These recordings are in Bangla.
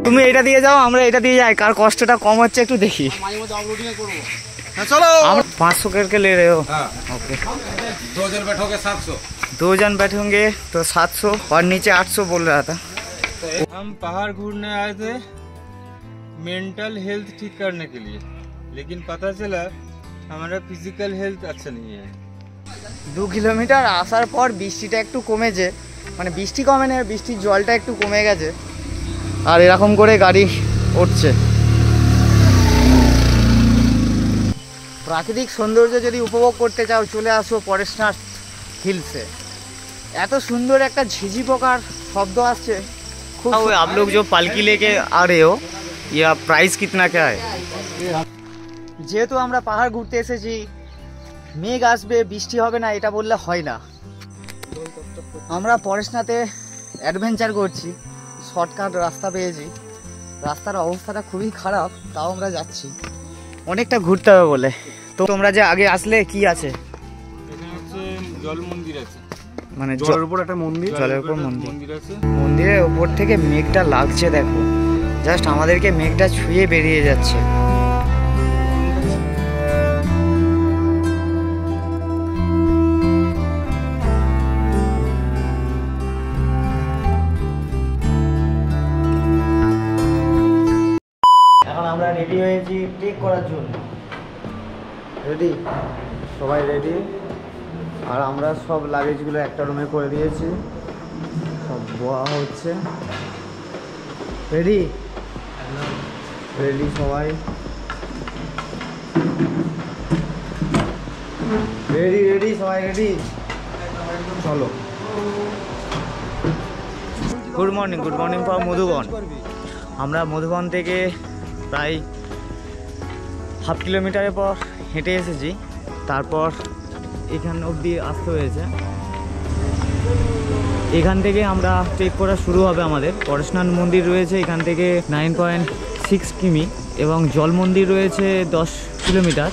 তুমি এটা দিয়ে যাও, আমরা এটা দিয়ে যাই, কার কষ্টটা কম হচ্ছে একটু দেখি। चलो हम 500 करके ले रहे हो? हाँ। ओके। 2 जन बैठोगे 700। 2 जन बैठेंगे तो 700 और नीचे 800 बोल रहा था। हम पहाड़ घूमने आए थे मेंटल हेल्थ ठीक करने के लिए, लेकिन पता चला हमारा फिजिकल हेल्थ अच्छा नहीं है। 2 কিলোমিটার আসার পর বৃষ্টিটা একটু কমেছে, মানে বৃষ্টি কমে না, বৃষ্টির জলটা একটু কমে গেছে, আর এরকম করে গাড়ি উঠছে। প্রাকৃতিক সৌন্দর্য যদি উপভোগ করতে চাও চলে আসো পরেশনাথ হিলসে। এত সুন্দর একটা ঝিঝি পোকার শব্দ আসছে খুব। आप लोग जो पालकी लेके आ रहे हो, या प्राइस कितना क्या है? যেহেতু আমরা পাহাড় ঘুরতে এসেছি, মেঘ আসবে বৃষ্টি হবে না এটা বললে হয় না। আমরা পরেশনাথে অ্যাডভেঞ্চার করছি, শর্টকাট রাস্তা পেয়েছি, রাস্তার অবস্থাটা খুবই খারাপ, তাও আমরা যাচ্ছি, অনেকটা ঘুরতে হবে বলে। তো তোমরা যে আগে আসলে কি আছে? এখানে হচ্ছে জল মন্দির আছে, মানে জলের উপর একটা মন্দির, জলের উপর মন্দির আছে। মন্দিরের উপর থেকে মেঘটা লাগছে দেখো, জাস্ট আমাদেরকে মেঘটা ছুঁয়ে বেরিয়ে যাচ্ছে। এখন আমরা রেডি হয়েছি ট্রেক করার জন্য। রেডি, সবাই রেডি। আর আমরা সব লাগেজগুলো একটা রুমে করে দিয়েছি, সব বোয়া হচ্ছে। রেডি রেডি সবাই রেডি রেডি সবাই রেডি, চলো। Good morning for Madhuban. আমরা মধুবন থেকে প্রায় হাফ কিলোমিটারের পর হেঁটে এসেছি, তারপর এখান অবধি আসতে হয়েছে। এখান থেকে আমরা ট্রেক করা শুরু হবে আমাদের। পরেশনাথ মন্দির রয়েছে এখান থেকে 9.6 কিমি, এবং জল মন্দির রয়েছে 10 কিলোমিটার।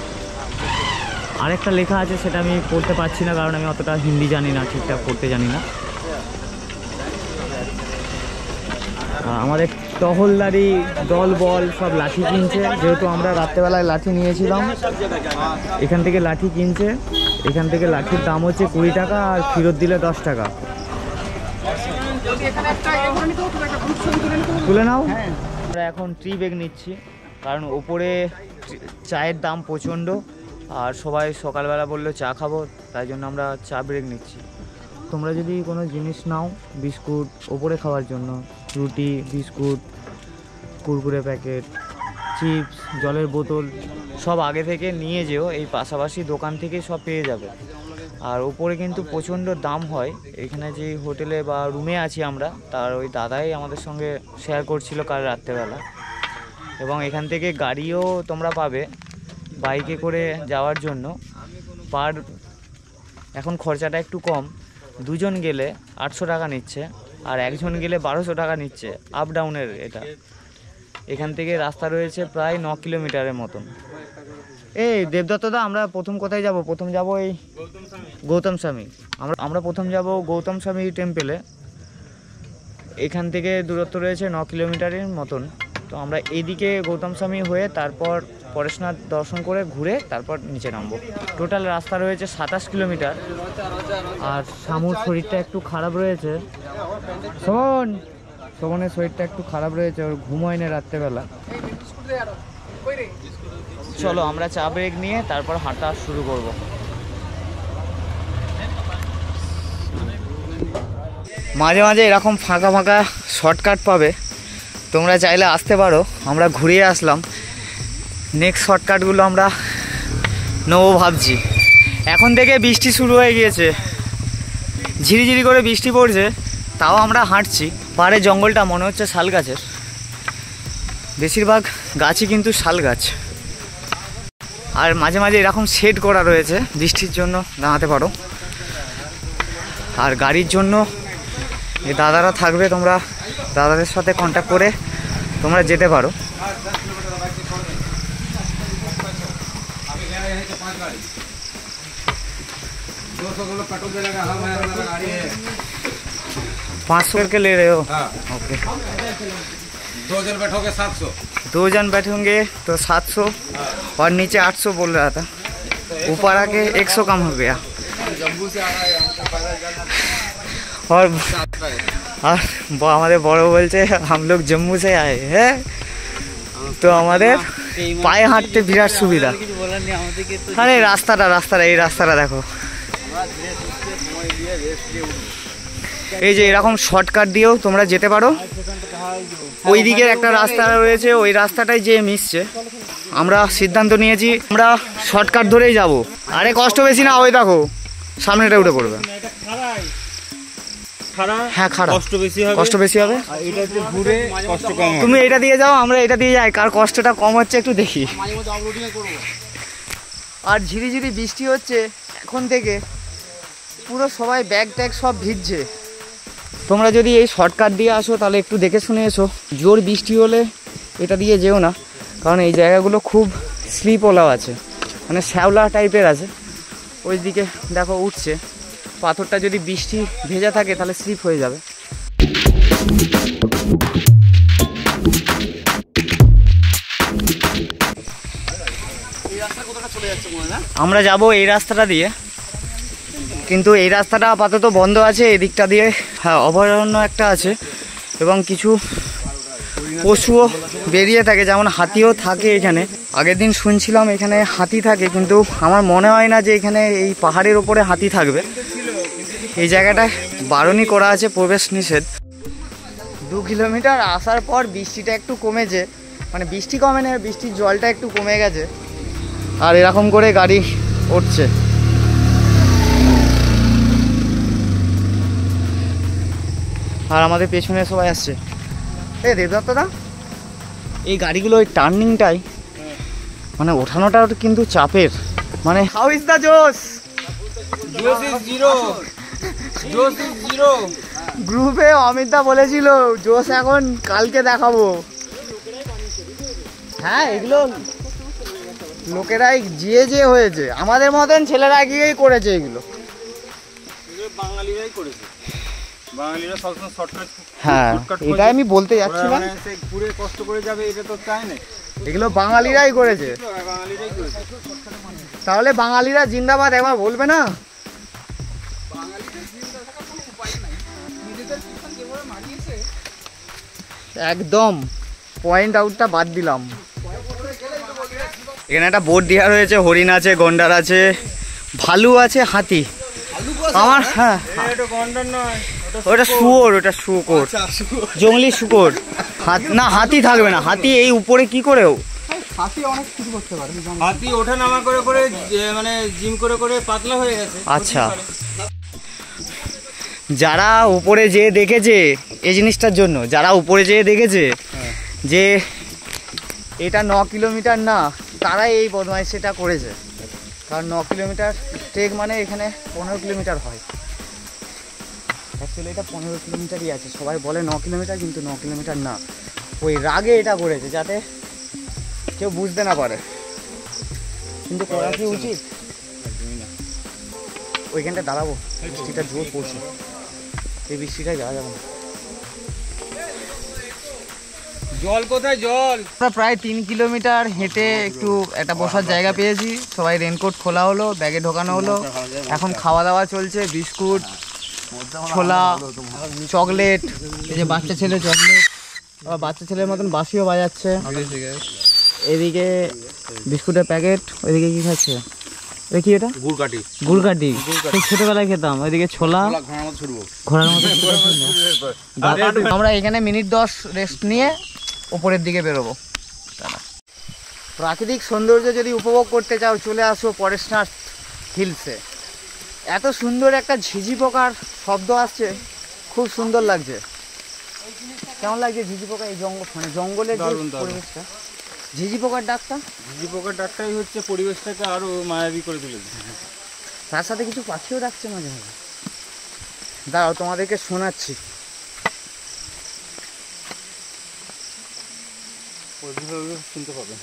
আরেকটা লেখা আছে, সেটা আমি পড়তে পারছি না কারণ আমি অতটা হিন্দি জানি না, ঠিকঠাক পড়তে জানি না। আমাদের টহলদারি দল বল সব লাঠি কিনছে, যেহেতু আমরা রাত্রেবেলায় লাঠি নিয়েছিলাম। এখান থেকে লাঠি কিনছে, এখান থেকে লাঠির দাম হচ্ছে 20 টাকা, আর ফেরত দিলে 10 টাকা। তুলে নাও। আমরা এখন ট্রি ব্রেক নিচ্ছি, কারণ ওপরে চায়ের দাম প্রচণ্ড, আর সবাই সকালবেলা বললো চা খাবো, তাই জন্য আমরা চা ব্রেক নিচ্ছি। তোমরা যদি কোনো জিনিস নাও, বিস্কুট ওপরে খাওয়ার জন্য, রুটি, বিস্কুট, কুরকুরে প্যাকেট, চিপস, জলের বোতল সব আগে থেকে নিয়ে যেও, এই পাশাপাশি দোকান থেকে সব পেয়ে যাবে। আর ওপরে কিন্তু প্রচণ্ড দাম হয়। এখানে যে হোটেলে বা রুমে আছি আমরা, তার ওই দাদাই আমাদের সঙ্গে শেয়ার করছিল কাল রাত্রেবেলা। এবং এখান থেকে গাড়িও তোমরা পাবে বাইকে করে যাওয়ার জন্য। পার এখন খরচাটা একটু কম, 2 জন গেলে 800 টাকা নিচ্ছে, আর 1 জন গেলে 1200 টাকা নিচ্ছে আপ ডাউনের। এটা এখান থেকে রাস্তা রয়েছে প্রায় 9 কিলোমিটারের মতন। এই দেবদত্তদা, আমরা প্রথম কোথায় যাব? প্রথম যাব এই গৌতম স্বামী। আমরা প্রথম যাব গৌতম স্বামী টেম্পেলে। এখান থেকে দূরত্ব রয়েছে 9 কিলোমিটারের মতন। তো আমরা এইদিকে গৌতম স্বামী হয়ে তারপর পরেশনাথ দর্শন করে ঘুরে তারপর নিচে নামবো। টোটাল রাস্তা রয়েছে 27 কিলোমিটার। আর শামুর শরীরটা একটু খারাপ রয়েছে, শোভনের শরীরটা একটু খারাপ রয়েছে, ওর ঘুম হয় না রাত্রেবেলা। চলো আমরা চা ব্রেক নিয়ে তারপর হাঁটা শুরু করব। মাঝে মাঝে এরকম ফাঁকা ফাঁকা শর্টকাট পাবে, তোমরা চাইলে আসতে পারো। আমরা ঘুরিয়ে আসলাম, নেক্সট শর্টকাটগুলো আমরা নেবো ভাবছি। এখন থেকে বৃষ্টি শুরু হয়ে গিয়েছে, ঝিরিঝিরি করে বৃষ্টি পড়ছে, তাও আমরা হাঁটছি। পাহাড়ের জঙ্গলটা মনে হচ্ছে শাল গাছের, বেশিরভাগ গাছই কিন্তু শাল গাছ। আর মাঝে মাঝে এরকম শেড করা রয়েছে, বৃষ্টির জন্য দাঁড়াতে পারো। আর গাড়ির জন্য এই দাদারা থাকবে, তোমরা দাদাদের সাথে কন্ট্যাক্ট করে তোমরা যেতে পারো। $500 करके ले रहे हो? ओके। 2 जन बैठोगे 700। 2 जन बैठेंगे तो 700 और नीचे 800 बोल रहा था, ऊपर आके 100 कम हो गया। जम्मू से आ रहा है हमको पैदल जाना और हमारे बड़ो बोलते हम लोग जम्मू से आए हैं, তো আমাদের পায়ে হাঁটতে বিরাট সুবিধা। আরে রাস্তাটা এই রাস্তাটা দেখো, এই যে এরকম শর্টকাট দিয়েও তোমরা যেতে পারো। ওই দিকের একটা রাস্তা রয়েছে, ওই রাস্তাটাই যে মিশছে। আমরা সিদ্ধান্ত নিয়েছি আমরা শর্টকাট ধরেই যাব। আরে কষ্ট বেশি না, ওই দেখো সামনেটা উঠে পড়বে। হ্যাঁ খারাপ, কষ্ট বেশি হবে। তুমি এটা দিয়ে যাও, আমরা এটা দিয়ে যাই, কার কষ্টটা কম হচ্ছে একটু দেখি। আর ঝিরিঝিরি বৃষ্টি হচ্ছে এখন থেকে, পুরো সবাই ব্যাগ ট্যাগ সব ভিজছে। তোমরা যদি এই শর্টকাট দিয়ে আসো তাহলে একটু দেখে শুনে এসো, জোর বৃষ্টি হলে এটা দিয়ে যেও না, কারণ এই জায়গাগুলো খুব স্লিপওয়ালাও আছে, মানে শ্যাওলা টাইপের আছে। ওই দিকে দেখো উঠছে, পাথরটা যদি বৃষ্টি ভেজা থাকে তাহলে স্লিপ হয়ে যাবে। আমরা যাব এই রাস্তাটা দিয়ে, কিন্তু এই রাস্তাটা আপাতত বন্ধ আছে। এই দিকটা দিয়ে হ্যাঁ অভয়ারণ্য একটা আছে এবং কিছু পশুও বেরিয়ে থাকে, যেমন হাতিও থাকে এখানে। আগের দিন শুনছিলাম এখানে হাতি থাকে, কিন্তু আমার মনে হয় না যে এখানে এই পাহাড়ের ওপরে হাতি থাকবে। এই জায়গাটায় বারণই করা আছে, প্রবেশ নিষেধ। 2 কিলোমিটার আসার পর বৃষ্টিটা একটু কমেছে, মানে বৃষ্টি কমে না, বৃষ্টির জলটা একটু কমে গেছে। আর এরকম করে গাড়ি উঠছে। আর আমাদের পেছনে সবাই আসছে। এই দেবদত্তদা, এই গাড়িগুলো ওই টার্নিংটাই মানে ওঠানোটা কিন্তু চাপের। মানে হাউ ইজ দ্য জোস? গ্রুপে অমিতদা বলেছিল জোস এখন কালকে দেখাবো। হ্যাঁ এগুলো লোকেরাই যে হয়েছে, আমাদের মতন ছেলেরা গিয়েই করেছে এগুলো। বাঙালিরাই করেছে, বাঙালিরা সবসময় শর্টকাট। হ্যাঁ এটাই আমি বলতে যাচ্ছিলাম, পুরো কষ্ট করে যাবে এটা তো চাই না, এগুলো বাঙালিরাই করেছে। বাঙালিরাই করেছে। তাহলে বাঙালিরা জিন্দাবাদ একবার বলবে না? একদম পয়েন্ট আউটটা বাদ দিলাম। এখানে একটা বোর্ড দেওয়া রয়েছে, হরিণ আছে, গন্ডার আছে, ভালু আছে, হাতি। আমার হ্যাঁ ওটা শুয়োর, ওটা শুয়োর, জঙ্গলি শুয়োর। না হাতি থাকবে না, হাতি এই উপরে কি করেও হাতি অনেক কিছু করতে পারে। হাতি ওঠা নামা করে করে মানে জিম করে করে পাতলা হয়ে গেছে। আচ্ছা, যারা উপরে যেয়ে দেখেছে এই জিনিসটার জন্য, যারা উপরে যেয়ে দেখেছে যে এটা 9 কিলোমিটার না, তারাই এই বদমাইশিটা করেছে। কারণ 9 কিলোমিটার ট্রেক মানে এখানে 15 কিলোমিটার হয়। অ্যাকচুয়ালি এটা 15 কিলোমিটারই আছে। সবাই বলে 9 কিলোমিটার, কিন্তু 9 কিলোমিটার না। ওই রাগে এটা করেছে যাতে কেউ বুঝতে না পারে, কিন্তু করা কি উচিত? ওইখানটা দাঁড়াবো, বৃষ্টিটা জোর পড়ছে, এই বৃষ্টিটাই যাওয়া যাবে না। জল কোথায় জল? আমরা প্রায় 3 কিলোমিটার হেঁটে একটু একটা বসার জায়গা পেয়েছি। সবাই রেনকোট খোলা হলো, ব্যাগে ঢোকানো হলো। এখন খাওয়া দাওয়া চলছে, বিস্কুট, ছোলা, চকলেট। এই যে বাচ্চা ছেলে চকলেট, আবার বাচ্চা ছেলের মতন বাঁশিও বাজাচ্ছে। এদিকে বিস্কুটের প্যাকেট, ওইদিকে কি খাচ্ছে? দেখি এটা গুড়কাঠি, খুব ছোটবেলায় খেতাম। ওইদিকে ছোলা, ঘোড়ার মতো। আমরা এখানে মিনিট 10 রেস্ট নিয়ে উপরের দিকে বেরোবো। প্রাকৃতিক সৌন্দর্য যদি উপভোগ করতে চাও চলে আসো ফরেস্টনাথ হিলসে। এত সুন্দর একটা ঝিঝি পোকার শব্দ আসছে, খুব সুন্দর লাগছে। কেমন লাগছে ঝিঝি পোকা? এই মানে জঙ্গলের যে পরিবেশটা, ঝিঝি পোকার ডাকটা, ঝিঝি পোকার ডাকটাই হচ্ছে পরিবেশটাকে আরো মায়াবী করে তুলেছে। তার সাথে কিছু পাখিও ডাকছে মাঝে মাঝে। দাঁড়াও তোমাদেরকে শোনাচ্ছি। শুনতে পাবে।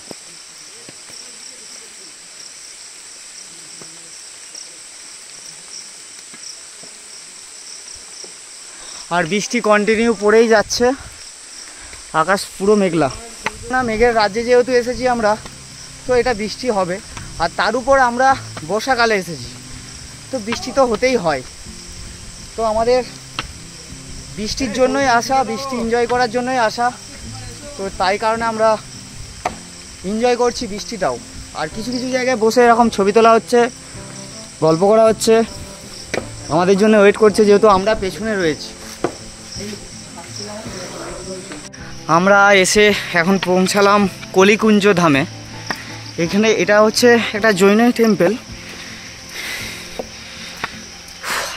আর বৃষ্টি কন্টিনিউ পড়েই যাচ্ছে। আকাশ পুরো মেঘলা। না, মেঘের রাজ্যে যেহেতু এসেছি আমরা, তো এটা বৃষ্টি হবে। আর তার উপর আমরা বর্ষাকালে এসেছি, তো বৃষ্টি তো হতেই হয়। তো আমাদের বৃষ্টির জন্যই আসা, বৃষ্টি এনজয় করার জন্যই আসা। তো তাই কারণে আমরা এনজয় করছি বৃষ্টিটাও। আর কিছু কিছু জায়গায় বসে এরকম ছবি তোলা হচ্ছে, গল্প করা হচ্ছে, আমাদের জন্য ওয়েট করছে, যেহেতু আমরা পেছনে রয়েছি। আমরা এসে এখন পৌঁছালাম কলিকুঞ্জ ধামে। এখানে এটা হচ্ছে একটা জৈন টেম্পল।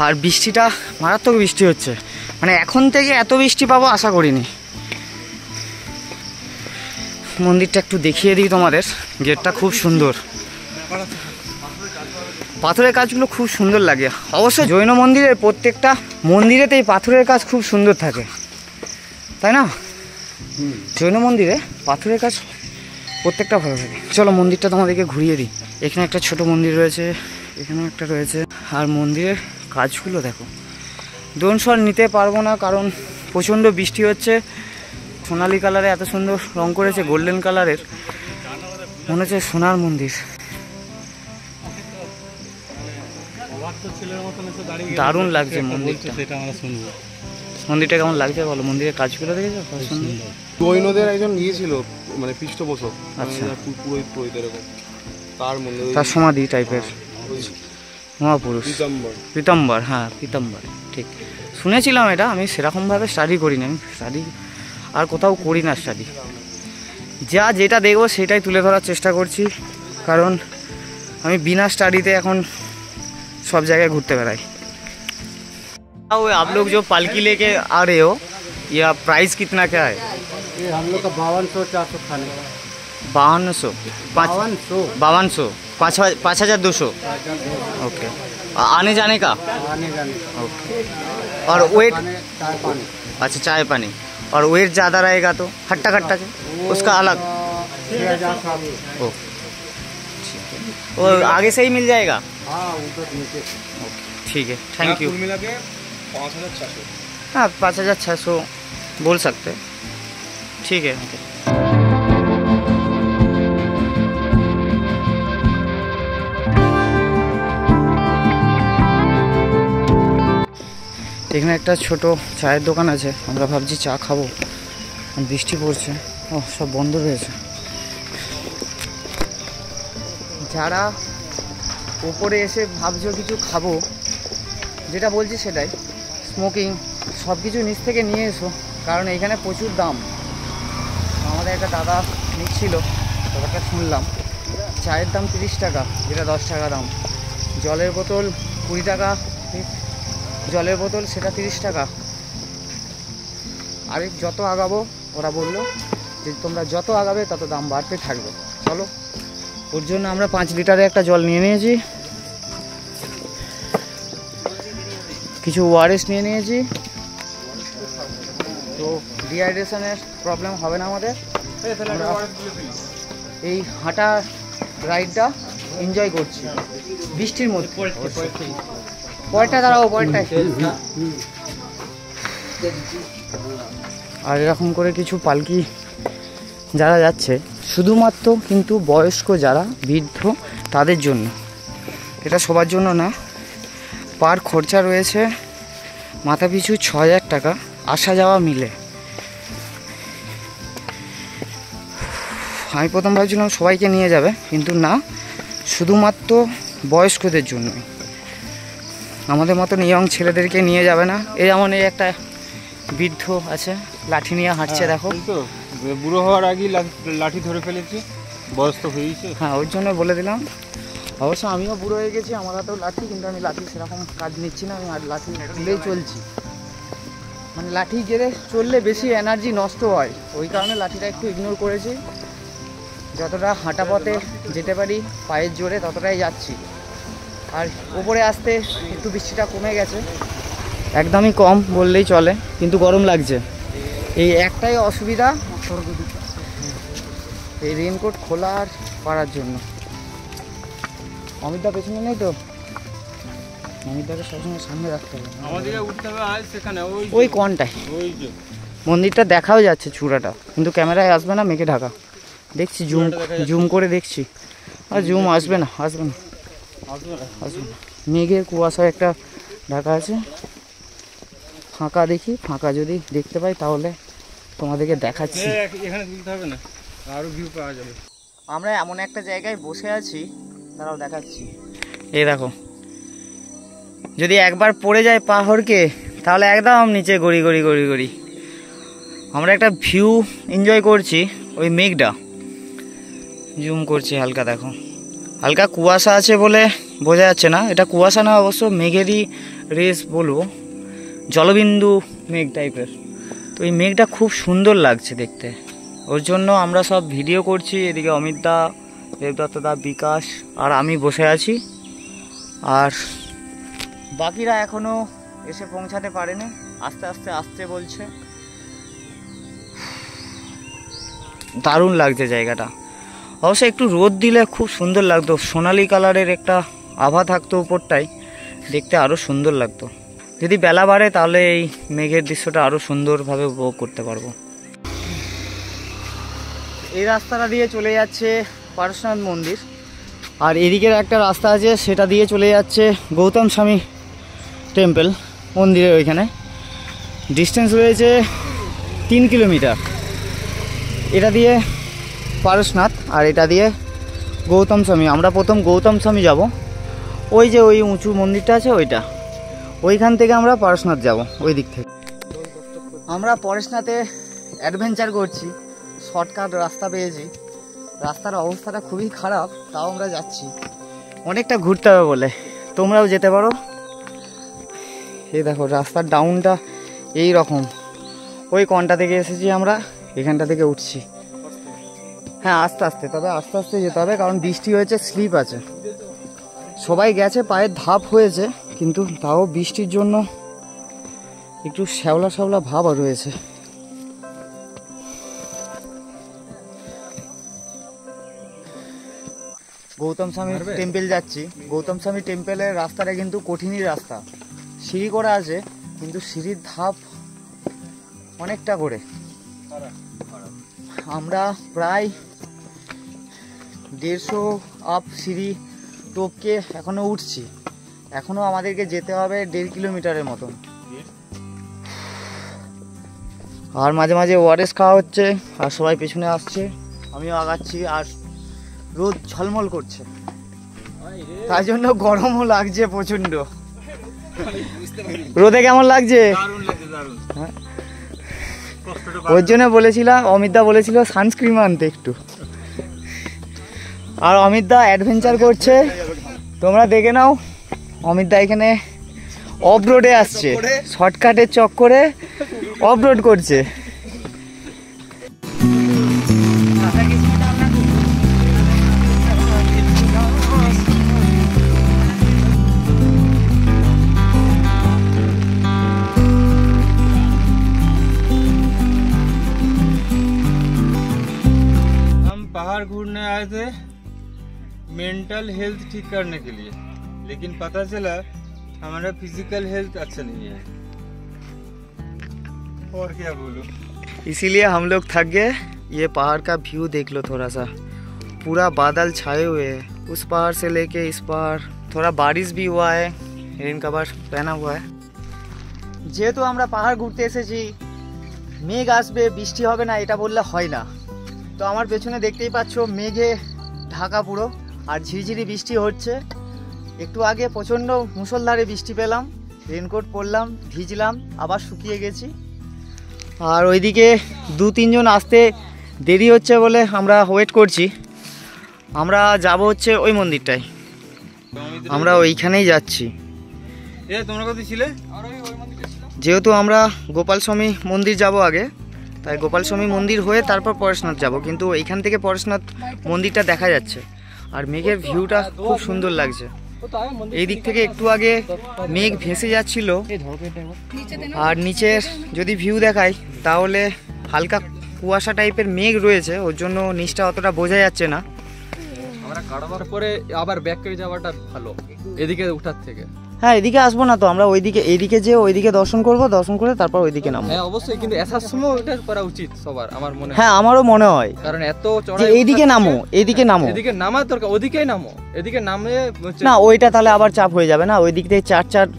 আর বৃষ্টিটা মারাত্মক বৃষ্টি হচ্ছে, মানে এখন থেকে এত বৃষ্টি পাবো আশা করিনি। মন্দিরটা একটু দেখিয়ে দিই তোমাদের। গেটটা খুব সুন্দর, পাথরের কাজগুলো খুব সুন্দর লাগে। অবশ্য জৈন মন্দিরের প্রত্যেকটা মন্দিরেতেই পাথরের কাজ খুব সুন্দর থাকে, তাই না? জৈন মন্দিরে পাথরের কাজ প্রত্যেকটা ভালো থাকে। চলো মন্দিরটা তোমাদেরকে ঘুরিয়ে দিই। এখানে একটা ছোট মন্দির রয়েছে, এখানেও একটা রয়েছে। আর মন্দিরের কাজগুলো দেখো। দোনশট নিতে পারবো না কারণ প্রচণ্ড বৃষ্টি হচ্ছে। সোনালি কালারে এত সুন্দর রং করেছে, গোল্ডেন কালারের, মনে হচ্ছে সোনার মন্দির। দারুণ লাগছে মন্দিরটা। মন্দিরটা কেমন লাগছে বলো? মন্দিরের কাজগুলো দেখেছো? জৈনদের একজন ছিল, মানে পৃষ্ঠপোষক, আচ্ছা, পুরোহিত এরকম, তার মনে তার সমাধি টাইপের মহাপুরুষ পীতাম্বর। হ্যাঁ, পীতাম্বর, ঠিক শুনেছিলাম এটা। আমি সেরকমভাবে স্টাডি করিনি, আমি স্টাডি আর কোথাও করি না স্টাডি। যেটা দেখবো সেটাই তুলে ধরার চেষ্টা করছি, কারণ আমি বিনা স্টাডিতে এখন सब जगह घूरते बेराई। आप लोग जो पालकी लेके आ रहे हो, या प्राइस कितना क्या है? ये हम लोग का 5200-400 खाने का। 5200 5200 ओके। आने जाने का? आने जाने का। ओके। और वेट? अच्छा, चाय पानी। और वेट ज़्यादा रहेगा तो खट्टा खट्टा उसका अलग? 6000। ओ, वो आगे से ही मिल जाएगा? हाँ, उधर नीचे। ठीक है, थैंक यू। मिला के 5600। हाँ, 5600 बोल सकते, ठीक है। এখানে একটা ছোট চায়ের দোকান আছে, আমরা ভাবছি চা খাবো, বৃষ্টি পড়ছে। ও, সব বন্ধ রয়েছে। যারা উপরে এসে ভাবছো কিছু খাবো, যেটা বলছি সেটাই, স্মোকিং সব কিছু নিচ থেকে নিয়ে এসো, কারণ এখানে প্রচুর দাম। আমাদের একটা দাদা নিচ্ছিল, ব্যাপারটা শুনলাম। চায়ের দাম 30 টাকা, যেটা 10 টাকা দাম। জলের বোতল 20 টাকা, জলের বোতল সেটা 30 টাকা। আর যত আগাবো, ওরা বললো যে তোমরা যত আগাবে তত দাম বাড়তে থাকবে। চলো, ওর জন্য আমরা 5 লিটারে একটা জল নিয়ে নিয়েছি, কিছু ওআরএস নিয়ে নিয়েছি, তো ডিহাইড্রেশনের প্রবলেম হবে না আমাদের। এই হাঁটা রাইডটা এনজয় করছি বৃষ্টির মধ্যে। পরেরটা দাঁড়াবো, পরেরটায়। আর এরকম করে কিছু পালকি যারা যাচ্ছে, শুধুমাত্র কিন্তু বয়স্ক যারা বৃদ্ধ তাদের জন্য, এটা সবার জন্য না। পার খরচা রয়েছে মাথা পিছু 6000 টাকা, আসা যাওয়া মিলে। আমি প্রথম ভাবছিলাম সবাইকে নিয়ে যাবে, কিন্তু না, শুধুমাত্র বয়স্কদের জন্যই। আমাদের মতন ইয়ং ছেলেদেরকে নিয়ে যাবে না। এই যেমন এই একটা বৃদ্ধ আছে, লাঠি নিয়ে হাঁটছে, দেখো। বুড়ো হওয়ার আগেই লাঠি ধরে ফেলেছি, বয়স তো হয়েছে। হ্যাঁ, ওই জন্য বলে দিলাম। অবশ্য আমিও বুড়ো হয়ে গেছি, আমার হাতেও লাঠি, কিন্তু আমি লাঠি সেরকম কাজ নিচ্ছি না। আমি আর লাঠি তুলেই চলছি, মানে লাঠি গেলে চললে বেশি এনার্জি নষ্ট হয়, ওই কারণে লাঠিটা একটু ইগনোর করেছি। যতটা হাঁটা পথে যেতে পারি পায়ের জোরে ততটাই যাচ্ছি। আর ওপরে আসতে একটু বৃষ্টিটা কমে গেছে, একদমই কম বললেই চলে, কিন্তু গরম লাগছে। এই একটাই অসুবিধা, এই রেনকোট খোলা আর পারার জন্য। অমিতদা পেছনে নেই তো? অমিতদাকে সবসময় সামনে রাখতে হবে। আমাদেরকে উঠতে হবে আজ সেখানে, ওই কোনটায়? ওই যে মন্দিরটা দেখাও যাচ্ছে চূড়াটা, কিন্তু ক্যামেরায় আসবে না, মেঘে ঢাকা। দেখছি জুম করে দেখছি, আর জুম আসবে না। মেঘের কুয়াশায় একটা ঢাকা আছে। ফাঁকা দেখি, ফাঁকা যদি দেখতে পাই তাহলে তোমাদেরকে দেখাচ্ছি। এখানে তুলতে হবে না, আরো ভিউ পাওয়া যাবে। আমরা এমন একটা জায়গায় বসে আছি, দাঁড়াও দেখাচ্ছি। এই দেখো, যদি একবার পড়ে যায় পাহাড়কে তাহলে একদম নিচে গড়ি গড়ি গড়ি গড়ি। আমরা একটা ভিউ এনজয় করছি, ওই মেঘটা জুম করছি হালকা, দেখো হালকা কুয়াশা আছে বলে বোঝা যাচ্ছে না। এটা কুয়াশা না, অবশ্য মেঘেরই রেস বলবো, জলবিন্দু মেঘ টাইপের। তো এই মেঘটা খুব সুন্দর লাগছে দেখতে, ওর জন্য আমরা সব ভিডিও করছি। এদিকে অমিত দা, দেবদত্ত দা, বিকাশ আর আমি বসে আছি, আর বাকিরা এখনো এসে পৌঁছাতে পারেনি, আস্তে আস্তে আসতে বলছে। দারুণ লাগছে জায়গাটা। অবশ্য একটু রোদ দিলে খুব সুন্দর লাগতো, সোনালি কালারের একটা আভা থাকতো উপরটায়, দেখতে আরও সুন্দর লাগতো। যদি বেলা বাড়ে তাহলে এই মেঘের দৃশ্যটা আরও সুন্দরভাবে উপভোগ করতে পারবো। এই রাস্তাটা দিয়ে চলে যাচ্ছে পারশনাথ মন্দির, আর এদিকের একটা রাস্তা আছে সেটা দিয়ে চলে যাচ্ছে গৌতম স্বামী টেম্পল মন্দিরের ওইখানে। ডিস্টেন্স রয়েছে 3 কিলোমিটার। এটা দিয়ে পারশনাথ আর এটা দিয়ে গৌতম স্বামী। আমরা প্রথম গৌতম স্বামী যাব, ওই যে ওই উঁচু মন্দিরটা আছে ওইটা, ওইখান থেকে আমরা পারশনাথ যাব ওই দিক থেকে। আমরা পরেশনাথে অ্যাডভেঞ্চার করছি, শর্টকাট রাস্তা পেয়েছি। রাস্তার অবস্থাটা খুবই খারাপ, তাও আমরা যাচ্ছি, অনেকটা ঘুরতে হবে বলে। তোমরাও যেতে পারো। এই দেখো রাস্তার ডাউনটা এই রকম। ওই কোণটা থেকে এসেছি আমরা, এখানটা থেকে উঠছি। হ্যাঁ আস্তে আস্তে, তবে আস্তে আস্তে যেতে হবে, কারণ বৃষ্টি হয়েছে, স্লিপ আছে। সবাই গেছে, পায়ের ধাপ হয়েছে, কিন্তু তাও বৃষ্টির জন্য একটু শ্যাওলা শ্যাওলা ভাব রয়েছে। গৌতম স্বামী টেম্পল যাচ্ছি। গৌতম স্বামী টেম্পলের রাস্তাটা কিন্তু কঠিনই রাস্তা, সিঁড়ি করা আছে, কিন্তু সিঁড়ির ধাপ অনেকটা করে। আমরা প্রায় 150 আপ সিঁড়ি টপকে এখনো উঠছি। এখনো আমাদেরকে যেতে হবে 1.5 কিলোমিটারের মতন। আর মাঝে মাঝে ওআরএস খাওয়া হচ্ছে, আর সবাই পেছনে আসছে, আমিও আগাচ্ছি। আর রোদ ঝলমল করছে, তাই জন্য গরমও লাগছে প্রচন্ড। রোদে কেমন লাগছে? ওর জন্য বলেছিলাম, অমিতদা বলেছিল সানস্ক্রিন আনতে একটু। আর অমিতদা অ্যাডভেঞ্চার করছে, তোমরা দেখে নাও। অমিতদা এখানে অফ রোডে আসছে, শর্টকাটের চক্করে অফ রোড করছে। पहाड़ घूरने आए थे मेंटल हेल्थ ठीक करने के लिए, लेकिन पता चला हमारा फिजिकल हेल्थ अच्छा नहीं है। और क्या बोलूं, इसीलिए हम लोग थक गए। ये पहाड़ का व्यू देख लो थोड़ा सा, पूरा बादल छाए हुए हैं। उस पहाड़ से लेके इस पहाड़, थोड़ा बारिश भी हुआ है, रेन कवर पहना हुआ है। যেহেতু আমরা পাহাড় ঘুরতে এসেছি, মেঘ আসবে বৃষ্টি হবে না এটা বললে হয় না। তো আমার পেছনে দেখতেই পাচ্ছ মেঘে ঢাকা পুরো, আর ঝিরিঝিরি বৃষ্টি হচ্ছে। একটু আগে প্রচণ্ড মুষলধারে বৃষ্টি পেলাম, রেনকোট পরলাম, ভিজলাম, আবার শুকিয়ে গেছি। আর ওইদিকে 2-3 জন আসতে দেরি হচ্ছে বলে আমরা ওয়েট করছি। আমরা যাব হচ্ছে ওই মন্দিরটায়, আমরা ওইখানেই যাচ্ছি। তোমরা কোথায় ছিলে? যেহেতু আমরা গোপাল স্বামী মন্দির যাব আগে, তাই গোপাল স্বামী মন্দির হয়ে তারপর পরেশনাথ যাব। কিন্তু এইখান থেকে পরেশনাথ মন্দিরটা দেখা যাচ্ছে, আর মেঘের ভিউটা খুব সুন্দর লাগছে। এই দিক থেকে একটু আগে মেঘ ভেসে যাচ্ছিল, আর নিচের যদি ভিউ দেখাই তাহলে হালকা কুয়াশা টাইপের মেঘ রয়েছে, ওর জন্য নিচটা অতটা বোঝা যাচ্ছে না। আমরা কাটাবার পরে আবার ব্যাক করে যাওয়াটা ভালো এদিকে উঠার থেকে। হ্যাঁ এদিকে আসবো না তো, আমরা এইদিকে যে ওইদিকে দর্শন করব, দর্শন করে তারপর ওইদিকে নামবো। হ্যাঁ অবশ্যই, কিন্তু আসার সময় ওটা করা উচিত সবার, আমার মনে হয়। হ্যাঁ আমারও মনে হয়, কারণ এত যে চড়াই এইদিকে নামো, এইদিকে নামো। এদিকে নামার দরকার, ওদিকেই নামো, এদিকে নামে না ওইটা তাহলে আবার চাপ হয়ে যাবে না, ওই দিক থেকে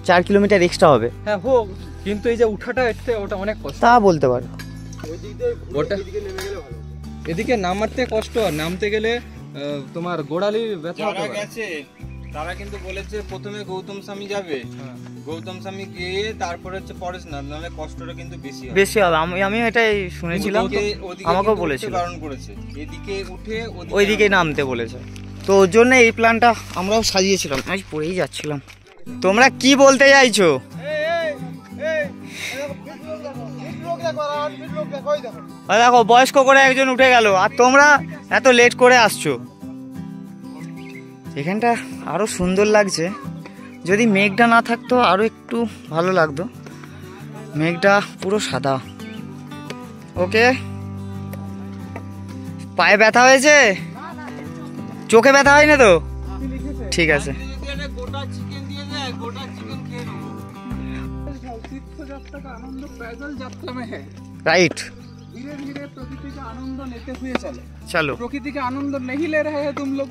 4 কিলোমিটার এক্সট্রা হবে। হ্যাঁ হোক, কিন্তু এই যে উঠাটা ওটা অনেক কষ্ট। তা বলতে পারো। ওটা এদিকে নামাতে কষ্ট, আর নামতে গেলে তোমার গোড়ালি ব্যথা হতে যারা পারে। গেছে তারা কিন্তু বলেছে প্রথমে গৌতম স্বামী যাবে, গৌতম স্বামী গিয়ে তারপরে হচ্ছে পরেশনাথ, নাহলে কষ্টটা কিন্তু বেশি হবে। বেশি হবে, আমি এটাই শুনেছিলাম, আমাকেও বলেছিল বারণ করেছে এদিকে উঠে ওইদিকে নামতে বলেছে। তো ওর জন্য এই প্ল্যানটা আমরাও সাজিয়েছিলাম। আমি পড়েই যাচ্ছিলাম। তোমরা কি বলতে চাইছো? দেখো বয়স্ক করে একজন উঠে গেল, আর তোমরা এত লেট করে আসছো। এখানটা আরো সুন্দর লাগছে, যদি মেঘটা না থাকতো আরো একটু ভালো লাগতো। মেঘটা পুরো সাদা। ওকে, পায়ে ব্যথা হয়েছে? চোখে ব্যথা হয় না তো? ঠিক আছে। গোটা চিকেন দিয়ে দেয়, গোটা চিকেন খেয়ে নেবো। तीर्थयात्रा का आनंद पैदल यात्रा में है। राइट। धीरे धीरे प्रकृति का आनंद लेते हुए चले। चलो। प्रकृति का आनंद नहीं ले रहे हैं तुम लोग,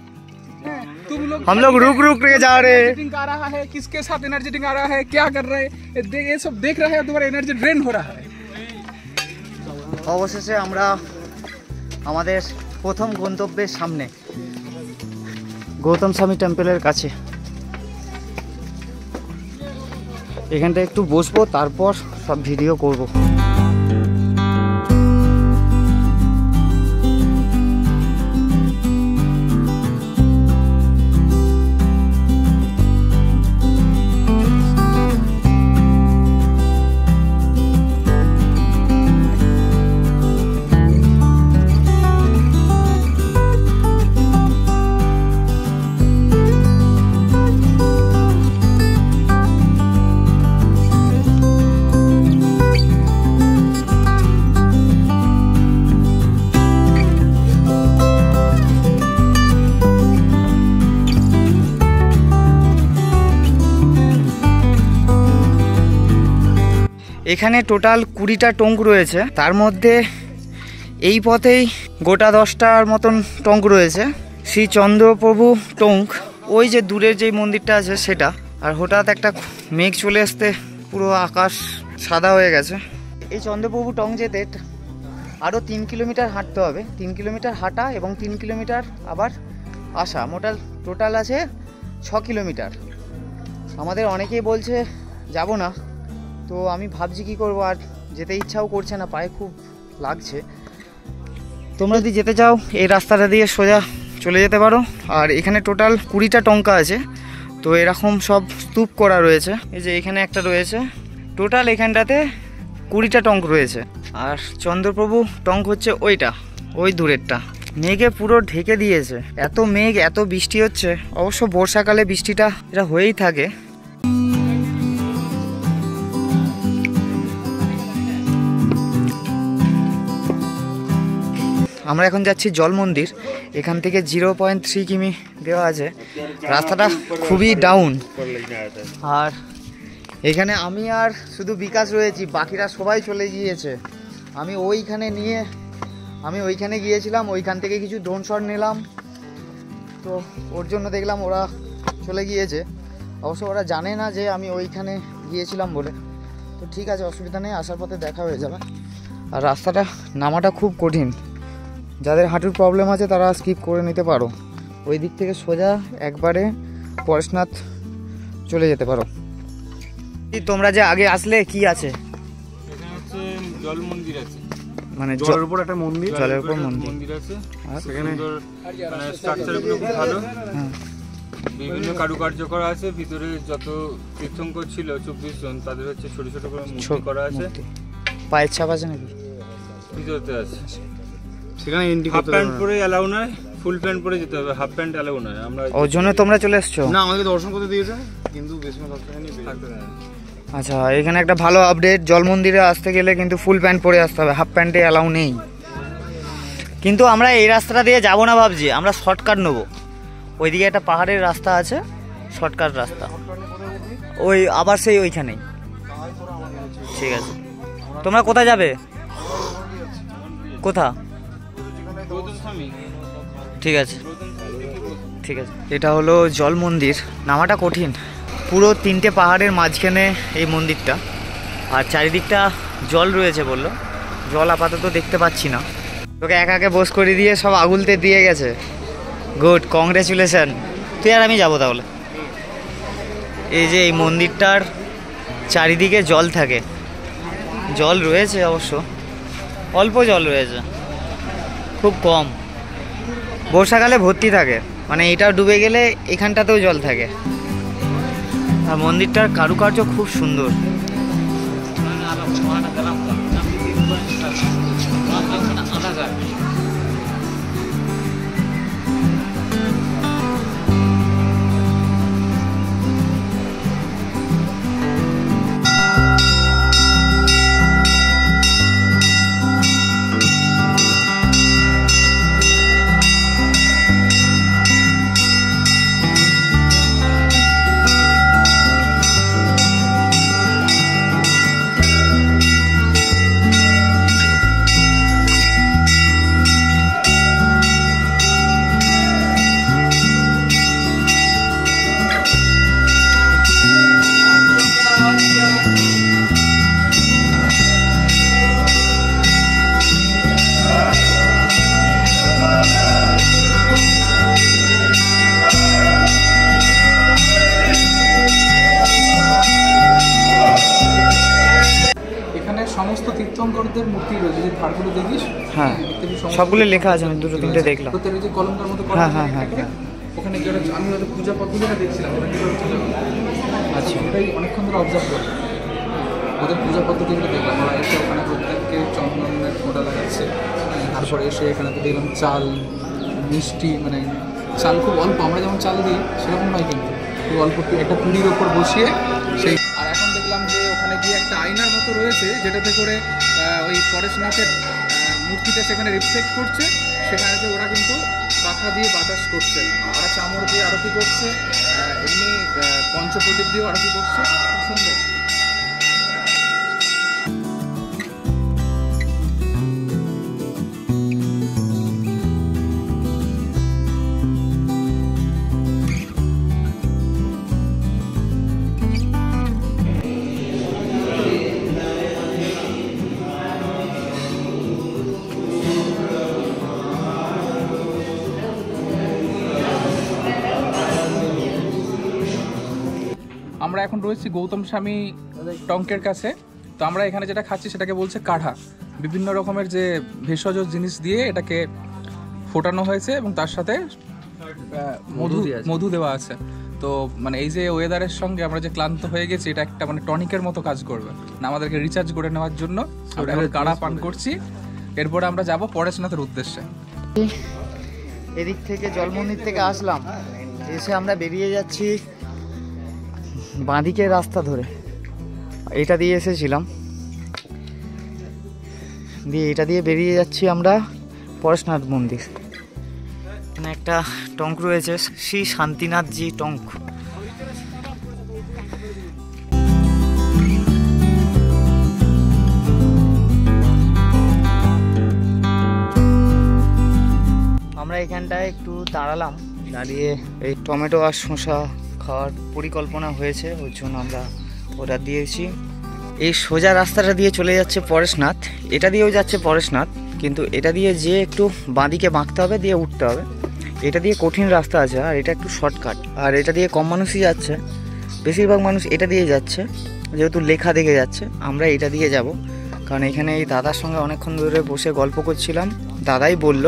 हैं? तुम लोग हम लोग रुक रुक के जा रहे हैं। एनर्जेटिक आ रहा है, किसके साथ एनर्जेटिक आ रहा है, क्या कर रहे हैं, ये सब देख रहे हैं, तुम्हारा एनर्जी ड्रेन हो रहा है। অবশেষে আমরা আমাদের প্রথম গন্তব্যের সামনে, গৌতম স্বামী টেম্পলের কাছে। এখানটা একটু বসবো, তারপর সব ভিডিও করব। এখানে টোটাল 20টা টঙ্ক রয়েছে, তার মধ্যে এই পথেই গোটা 10টার মতন টঙ্ক রয়েছে। শ্রী চন্দ্রপ্রভু টঙ্ক, ওই যে দূরের যেই মন্দিরটা আছে সেটা। আর হঠাৎ একটা মেঘ চলে আসতে পুরো আকাশ সাদা হয়ে গেছে। এই চন্দ্রপ্রভু টঙ্ক যেতে আরও 3 কিলোমিটার হাঁটতে হবে। 3 কিলোমিটার হাঁটা এবং 3 কিলোমিটার আবার আসা, টোটাল আছে 6 কিলোমিটার। আমাদের অনেকেই বলছে যাব না, তো আমি ভাবছি কি করব, আর যেতে ইচ্ছাও করছে না, পায়ে খুব লাগছে। তোমরা যদি যেতে চাও এই রাস্তাটা দিয়ে সোজা চলে যেতে পারো। আর এখানে টোটাল 20টা টঙ্কা আছে, তো এরকম সব স্তূপ করা রয়েছে। এই যে এখানে একটা রয়েছে, টোটাল এখানটাতে 20টা টঙ্ক রয়েছে। আর চন্দ্রপ্রভু টঙ্ক হচ্ছে ওইটা, ওই দূরেরটা। মেঘে পুরো ঢেকে দিয়েছে, এত মেঘ, এত বৃষ্টি হচ্ছে। অবশ্য বর্ষাকালে বৃষ্টিটা এটা হয়েই থাকে। আমরা এখন যাচ্ছি জল মন্দির। এখান থেকে 0.3 কিমি দেওয়া আছে। রাস্তাটা খুবই ডাউন। আর এখানে আমি আর শুধু বিকাশ রয়েছি, বাকিরা সবাই চলে গিয়েছে। আমি ওইখানে গিয়েছিলাম, ওইখান থেকে কিছু ড্রোন শট নিলাম, তো ওর জন্য দেখলাম ওরা চলে গিয়েছে। অবশ্য ওরা জানে না যে আমি ওইখানে গিয়েছিলাম বলে। তো ঠিক আছে, অসুবিধা নেই, আসার পথে দেখা হয়ে যাবে। আর রাস্তাটা নামাটা খুব কঠিন, যাদের হাঁটুর প্রবলেম আছে তারা স্কিপ করে নিতে পারো। ওই দিক থেকে সোজা একবারে পরেশনাথ চলে যেতে পারো। তোমরা যে আগে আসলে কি আছে? এখানে হচ্ছে জল মন্দির আছে, মানে জলের উপর একটা মন্দির, জলের উপর মন্দির আছে। আর সেখানে স্ট্রাকচারগুলো খুব ভালো, হ্যাঁ। বিভিন্ন কারুকার্য করা আছে। ভিতরে যত তীর্থঙ্কর ছিল 24 জন, তাদের হচ্ছে ছোট ছোট করে মূর্তি করা আছে। পায়ের ছাপ আছে নাকি? ভিতরতে আছে। সেখানে এন্ট্রি হাফ করতে প্যান্ট পারবে পরে অ্যালাউ নয়, ফুল প্যান্ট পরে যেতে হবে। হাফ প্যান্ট অ্যালাউ নয়। আমরা ওর জন্য তোমরা চলে এসছো? না, আমাদের দর্শন করতে দিয়েছে, কিন্তু বেশিরভাগ দর্শন নিয়ে থাকতে দেয় না। আচ্ছা, এখানে একটা ভালো আপডেট, জল মন্দিরে আসতে গেলে কিন্তু ফুল প্যান্ট পরে আসতে হবে, হাফ প্যান্টে অ্যালাউ নেই। কিন্তু আমরা এই রাস্তাটা দিয়ে যাবো না ভাবছি, আমরা শর্টকাট নেবো। ওইদিকে একটা পাহাড়ের রাস্তা আছে, শর্টকাট রাস্তা। ওই আবার সেই ওইখানেই। ঠিক আছে, তোমরা কোথায় যাবে? কোথা? ঠিক আছে ঠিক আছে। এটা হলো জল মন্দির, নামাটা কঠিন। পুরো 3টে পাহাড়ের মাঝখানে এই মন্দিরটা, আর চারিদিকটা জল রয়েছে বললো। জল আপাতত দেখতে পাচ্ছি না। তোকে একাকে বস করে দিয়ে সব আগুলতে দিয়ে গেছে। Good, congratulation. তুই আর আমি যাবো তাহলে। এই যে এই মন্দিরটার চারিদিকে জল থাকে, জল রয়েছে অবশ্য, অল্প জল রয়েছে, খুব কম। বর্ষাকালে ভর্তি থাকে, মানে এটা ডুবে গেলে এখানটাতেও জল থাকে। আর মন্দিরটার কারুকার্য খুব সুন্দর। এখানে সমস্ত তীর্থঙ্করদের মূর্তি রয়েছে, যে ধারগুলো দেখিস। হ্যাঁ, সবগুলো লেখা আছে, আমি 2-3টে দেখলাম। তোদের ওই যে কলমটার মতো করা হ্যাঁ হ্যাঁ হ্যাঁ। ওখানে গিয়ে আমি হয়তো পূজা পদ্ধতিটা দেখছিলাম, ওরা কীভাবে পূজা করে। আচ্ছা, ওটাই অনেকক্ষণ ধরে অবজার্ভ করি, ওদের পূজা পদ্ধতিগুলো দেখলাম। ওরা এসে ওখানে প্রত্যেককে চন্দনের ফোঁটা লাগাচ্ছে। তারপরে এসে এখানে তো দেখলাম চাল, মিষ্টি, মানে চাল খুব অল্প, আমরা যেমন চাল দিই সেরকম নয়, কিন্তু খুব অল্প একটা পুরীর ওপর বসিয়ে সেই। আর এখন দেখলাম যে ওখানে গিয়ে একটা আয়নার মতো রয়েছে, যেটাতে করে ওই পরেশনাথের মূর্তিটা সেখানে রিফ্লেক্ট করছে। সেখানে যে ওরা কিন্তু পাখা দিয়ে বাতাস করছে, ওরা চামড় দিয়ে আরতি করছে, এমনি পঞ্চপ্রদীপ দিয়েও আরতি করছে, খুব সুন্দর। আমরা এখন রয়েছি গৌতম স্বামী টঙ্কের কাছে। তো আমরা এখানে যেটা খাচ্ছি সেটাকে বলছে কাঢ়া। বিভিন্ন রকমের যে ভেষজ জিনিস দিয়ে এটাকে ফোটানো হয়েছে এবং তার সাথে মধু দেওয়া আছে। তো মানে এই যে ওয়েদারের সঙ্গে আমরা যে ক্লান্ত হয়ে গেছি, এটা একটা মানে টনিকের মতো কাজ করবে না, আমাদেরকে রিচার্জ করে নেওয়ার জন্য আমরা এখন কাঢ়া পান করছি। এরপরে আমরা যাব পরেশনাথের উদ্দেশ্যে। এদিক থেকে জল মন্দির থেকে আসলাম, এসে আমরা বেরিয়ে যাচ্ছি বাঁদিকের রাস্তা ধরে। এটা দিয়ে এসেছিলাম, দিয়ে এটা দিয়ে বেরিয়ে যাচ্ছি আমরা পরেশনাথ মন্দির। এখানে একটা টঙ্ক রয়েছে, শ্রী শান্তিনাথজি টঙ্ক। আমরা এখানটায় একটু দাঁড়ালাম, দাঁড়িয়ে এই টমেটো আর শসা খাওয়ার পরিকল্পনা হয়েছে, ওর জন্য আমরা ওটা দিয়েছি। এই সোজা রাস্তাটা দিয়ে চলে যাচ্ছে পরেশনাথ, এটা দিয়েও যাচ্ছে পরেশনাথ, কিন্তু এটা দিয়ে যে একটু বাঁদিকে বাঁকতে হবে, দিয়ে উঠতে হবে। এটা দিয়ে কঠিন রাস্তা আছে, আর এটা একটু শর্টকাট, আর এটা দিয়ে কম মানুষই যাচ্ছে, বেশিরভাগ মানুষ এটা দিয়ে যাচ্ছে, যেহেতু লেখা দেখে যাচ্ছে। আমরা এটা দিয়ে যাব, কারণ এখানে এই দাদার সঙ্গে অনেকক্ষণ ধরে বসে গল্প করছিলাম, দাদাই বলল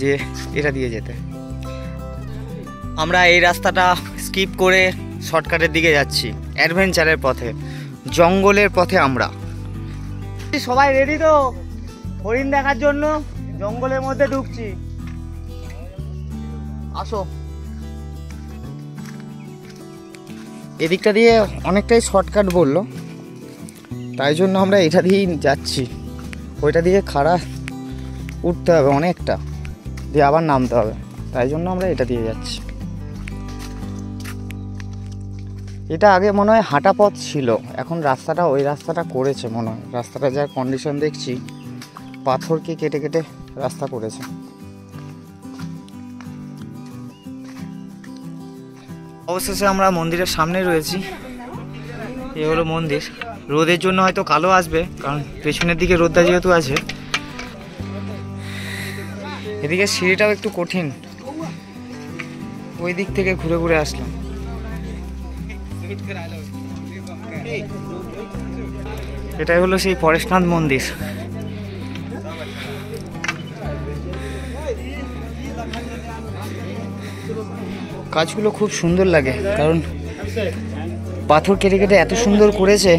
যে এটা দিয়ে যেতে। আমরা এই রাস্তাটা স্কিপ করে শর্টকাটের দিকে যাচ্ছি, অ্যাডভেঞ্চারের পথে, জঙ্গলের পথে। আমরা সবাই রেডি তো হরিণ দেখার জন্য? জঙ্গলের মধ্যে ঢুকছি, আসো। এদিকটা দিয়ে অনেকটাই শর্টকাট বললো, তাই জন্য আমরা এটা দিয়েই যাচ্ছি। ওইটা দিয়ে খাড়া উঠতে হবে অনেকটা, দিয়ে আবার নামতে হবে, তাই জন্য আমরা এটা দিয়ে যাচ্ছি। এটা আগে মনে হয় হাঁটা পথ ছিল, এখন রাস্তাটা ওই রাস্তাটা করেছে মনে হয়। রাস্তাটা যা কন্ডিশন দেখছি, পাথরকে কেটে কেটে রাস্তা করেছে। অবশেষে আমরা মন্দিরের সামনে রয়েছি। এ হলো মন্দির। রোদের জন্য হয়তো কালো আসবে, কারণ পেছনের দিকে রোদটা যেহেতু আছে। এদিকে সিঁড়িটাও একটু কঠিন, ওই দিক থেকে ঘুরে ঘুরে আসলাম। এটাই হলো সেই পরেশনাথ মন্দির। কাজগুলো খুব সুন্দর লাগে, কারণ পাথর কেটে কেটে এত সুন্দর করেছে,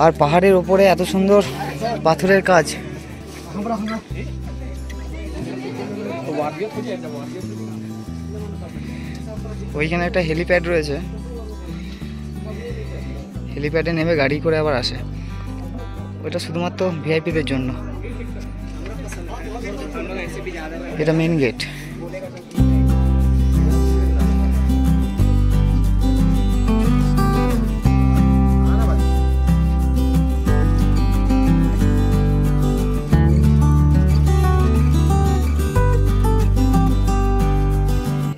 আর পাহাড়ের ওপরে এত সুন্দর পাথরের কাজ। ওইখানে একটা হেলিপ্যাড রয়েছে, হেলিপ্যাডে নেমে গাড়ি করে আবার আসে। ওইটা শুধুমাত্র ভিআইপিদের জন্য। এটা মেইন গেট।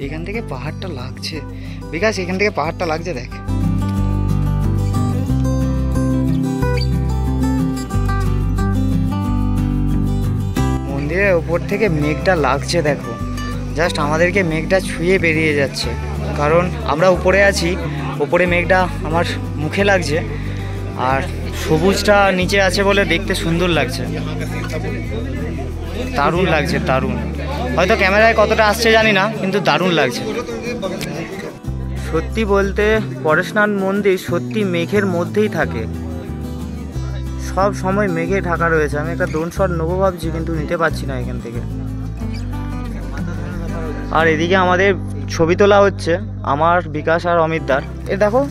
এখান থেকে পাহাড়টা লাগছে বিকাশ, এখান থেকে পাহাড়টা লাগছে দেখ। মন্দিরের ওপর থেকে মেঘটা লাগছে দেখো, জাস্ট আমাদেরকে মেঘটা ছুঁয়ে বেরিয়ে যাচ্ছে। কারণ আমরা উপরে আছি, ওপরে মেঘটা আমার মুখে লাগছে, আর সবুজটা নিচে আছে বলে দেখতে সুন্দর লাগছে। দারুণ লাগছে, দারুণ। হয়তো ক্যামেরায় কতটা আসছে জানি না, কিন্তু দারুণ লাগছে। সত্যি বলতে পরেশনাথ মন্দির সত্যি মেঘের মধ্যেই থাকে, সব সময় মেঘে ঢাকা রয়েছে। আমি একটা ড্রোন শট নেবো ভাবছি, কিন্তু নিতে পারছি না এখান থেকে। আর এদিকে আমাদের ছবি তোলা হচ্ছে, আমার, বিকাশ আর অমিতদার। এ দেখো,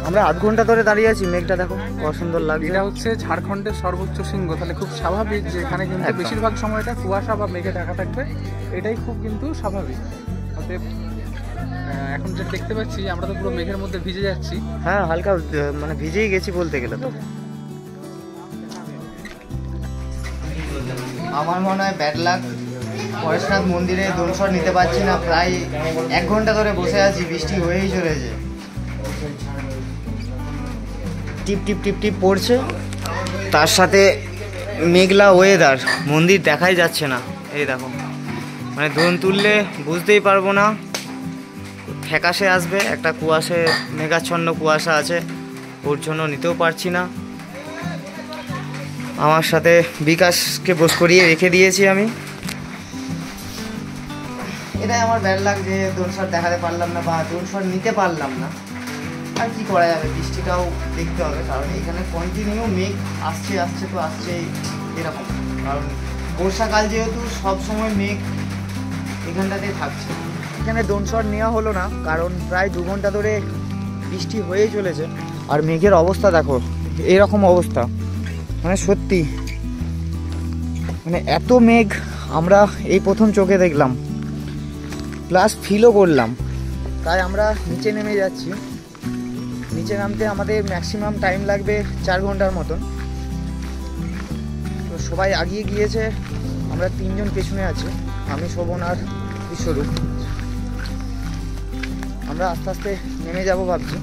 আমরা আধ ঘন্টা ধরে দাঁড়িয়ে আছি, মেঘটা দেখো কত সুন্দর লাগছে। এটা হচ্ছে ঝাড়খণ্ডের সর্বোচ্চ শৃঙ্গ, তাহলে খুব স্বাভাবিক যে এখানে কিন্তু একদম। বেশিরভাগ সময়টা কুয়াশা বা মেঘে ঢাকা থাকবে, এটাই খুব কিন্তু স্বাভাবিক। অতএব এখন যেটা দেখতে পাচ্ছি, আমরা তো পুরো মেঘের মধ্যে ভিজে যাচ্ছি। হ্যাঁ, হালকা মানে ভিজেই গেছি বলতে গেলে তো। আমার মনে হয় ব্যাড লাক, পরেশনাথ মন্দিরে ড্রোন শট নিতে পারছি না। প্রায় 1 ঘন্টা ধরে বসে আছি, বৃষ্টি হয়েই চলেছে, টিপ টিপ টিপ টিপ পড়ছে, তার সাথে মেঘলা ওয়েদার, মন্দির দেখাই যাচ্ছে না। এই দেখো, মানে ড্রোন তুললে বুঝতেই পারবো না, ফ্যাকাশে আসবে, একটা কুয়াশে মেঘাচ্ছন্ন কুয়াশা আছে, ওর জন্য নিতেও পারছি না। আমার সাথে বিকাশকে বস করিয়ে রেখে দিয়েছি আমি। এটাই আমার ব্যাড লাগ যে ড্রোন শট দেখাতে পারলাম না, বা ড্রোন শট নিতে পারলাম না। আর কি করা যাবে, বৃষ্টিটাও দেখতে হবে, কারণ এখানে কন্টিনিউ মেঘ আসছে আসছে তো আসছেই এরকম। কারণ বর্ষাকাল যেহেতু, সব সময় মেঘ এখানটাতেই থাকছে। এখানে ড্রোন শট নেওয়া হলো না, কারণ প্রায় 2 ঘন্টা ধরে বৃষ্টি হয়েই চলেছে। আর মেঘের অবস্থা দেখো, এরকম অবস্থা, মানে সত্যি, মানে এত মেঘ আমরা এই প্রথম চোখে দেখলাম, প্লাস ফিলও করলাম। তাই আমরা নিচে নেমে যাচ্ছি। নিচে নামতে আমাদের ম্যাক্সিমাম টাইম লাগবে 4 ঘন্টার মতন। তো সবাই আগিয়ে গিয়েছে, আমরা 3 জন পেছনে আছি, আমি, শোভন আর বিশ্বরূপ। আমরা আস্তে আস্তে নেমে যাব ভাবছি।